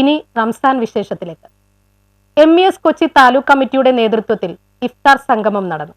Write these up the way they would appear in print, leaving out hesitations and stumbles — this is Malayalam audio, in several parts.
ഇനി റംസാൻ വിശേഷത്തിലേക്ക്. MES കൊച്ചി താലൂക്ക് കമ്മിറ്റിയുടെ നേതൃത്വത്തിൽ ഇഫ്താർ സംഗമം നടന്നു.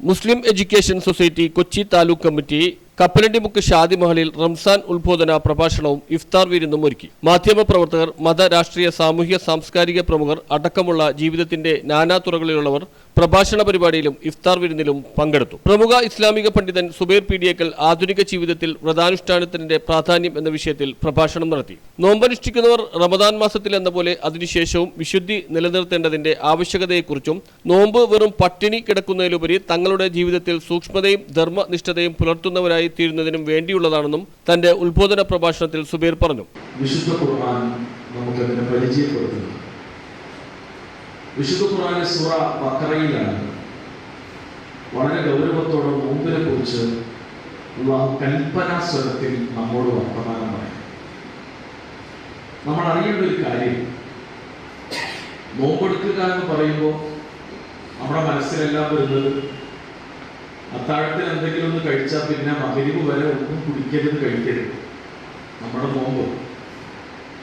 Muslim education society Kochi taluk committee Kappalandimukku ഷാദി മഹലിൽ റംസാൻ ഉത്ബോധന പ്രഭാഷണവും ഇഫ്താർ വിരുന്നും ഒരുക്കി. മാധ്യമപ്രവർത്തകർ, മത, രാഷ്ട്രീയ, സാമൂഹ്യ, സാംസ്കാരിക പ്രമുഖർ അടക്കമുള്ള ജീവിതത്തിന്റെ നാനാതുറകളിലുള്ളവർ പ്രഭാഷണ പരിപാടിയിലും ഇഫ്താർ വിരുന്നിലും പങ്കെടുത്തു. പ്രമുഖ ഇസ്ലാമിക പണ്ഡിതൻ സുബൈർ പീഡിയക്കൽ ആധുനിക ജീവിതത്തിൽ വ്രതാനുഷ്ഠാനത്തിന്റെ പ്രാധാന്യം എന്ന വിഷയത്തിൽ പ്രഭാഷണം നടത്തി. നോമ്പനുഷ്ഠിക്കുന്നവർ റമദാൻ മാസത്തിൽ എന്ന പോലെ അതിനുശേഷവും വിശുദ്ധി നിലനിർത്തേണ്ടതിന്റെ ആവശ്യകതയെക്കുറിച്ചും നോമ്പ് വെറും പട്ടിണി കിടക്കുന്നതിലുപരി തങ്ങളുടെ ജീവിതത്തിൽ സൂക്ഷ്മതയും ധർമ്മനിഷ്ഠതയും പുലർത്തുന്നവരായി തീരുന്നതിനും വേണ്ടിയുള്ളതാണെന്നും തന്റെ ഉത്ബോധന പ്രഭാഷണത്തിൽ സുബൈർ പറഞ്ഞു. വിശുദ്ധ ഖുർആൻ നമുക്കതിനെ പരിചയപ്പെടുത്തുന്നു. വിശുദ്ധ ഖുർആനിലെ സൂറ ബഖറയിലാണ് വളരെ ഗൗരവത്തോടെ നോമ്പിനെ കുറിച്ച് അല്ലാഹു കൽപ്പനാ സ്വരത്തിൽ നമ്മോട് വർത്തമാനം പറയും. നമ്മൾ അറിയേണ്ട ഒരു കാര്യം, നോമ്പെടുക്കുക എന്ന് പറയുമ്പോൾ നമ്മുടെ മനസ്സിലെല്ലാം വരുന്നത് അത്താഴത്തിൽ എന്തെങ്കിലും ഒന്ന് കഴിച്ചാൽ പിന്നെ മഗ്‌രിബ് വരെ ഒന്നും കുടിക്കരുത്, കഴിക്കരുത്. നമ്മുടെ നോമ്പ്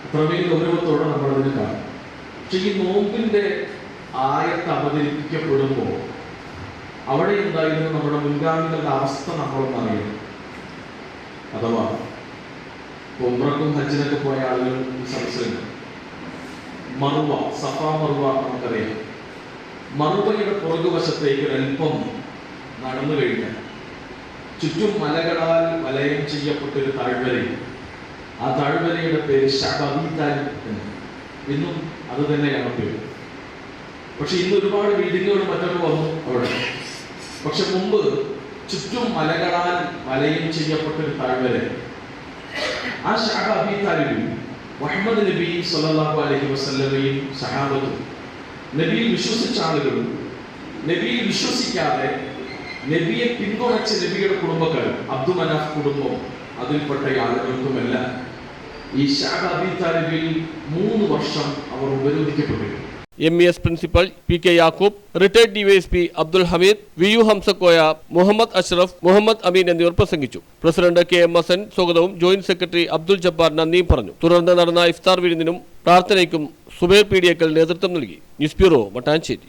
അത്രമേൽ ഗൗരവത്തോടെ നമ്മളതിന് കാണും. പക്ഷെ ഈ നോമ്പിന്റെ ആയത്ത് അവതരിപ്പിക്കപ്പെടുമ്പോൾ അവിടെ ഉണ്ടായിരുന്ന നമ്മുടെ മുൻഗാമികളുടെ അവസ്ഥ നമ്മളൊന്നും അറിയണം. അഥവാ ഉംറക്കും ഹജ്ജിനൊക്കെ പോയ ആളുകൾ സദസ്സിലുണ്ട്. മറുവ, സഫ മറുവ നമുക്കറിയാം. മറുവയുടെ പുറകുവശത്തേക്ക് ഒരൽപ്പം നടന്നു കഴിഞ്ഞാൽ ചുറ്റും മലകളാൽ വലയം ചെയ്യപ്പെട്ടൊരു താഴ്വരയും, ആ താഴ്വരയുടെ പേര് ശബബീതാൽ എന്ന്. ഇന്നും അത് തന്നെയാണ് പേര്. പക്ഷെ ഇന്ന് ഒരുപാട് ബിൽഡിങ്ങുകൾ മറ്റൊക്കെ വന്നു അവിടെ. പക്ഷെ മുമ്പ് ചുറ്റും മലകളാൽ വലയം ചെയ്യപ്പെട്ടൊരു താഴ്വര. ആ ശബബീതാലിൽ മുഹമ്മദ് നബി സ്വല്ലല്ലാഹു അലൈഹി വസല്ലമയും സഹാബത്തും, നബിയിൽ വിശ്വസിച്ച ആളുകളും നബിയിൽ വിശ്വസിക്കാതെ നബിയെ പിന്തുണച്ച നബിയുടെ കുടുംബക്കാരും, അബ്ദുൽ മനാഫ് കുടുംബം അതിൽപ്പെട്ട ആളുകൾക്കുമെല്ലാം ഈ ശഅബീതാലിൽ 3 വർഷം അവർ ഉപരോധിക്കപ്പെട്ടു. MES principal PK Yakub, retired DYSP Abdul Hameed, VU Hamzakoya, Muhammad Ashraf, Muhammad Ameen എന്നിവർ പ്രസംഗിച്ചു. പ്രസിഡന്റ് KM ഹസൻ സ്വാഗതവും ജോയിന്റ് സെക്രട്ടറി അബ്ദുൽ ജബ്ബാർ നന്ദിയും പറഞ്ഞു. തുടർന്ന് നടന്ന ഇഫ്താർ വിരുന്നിനും പ്രാർത്ഥനയ്ക്കും സുബൈർ പീഡിയക്കൽ നേതൃത്വം നൽകി. News bureau, Mattancherry.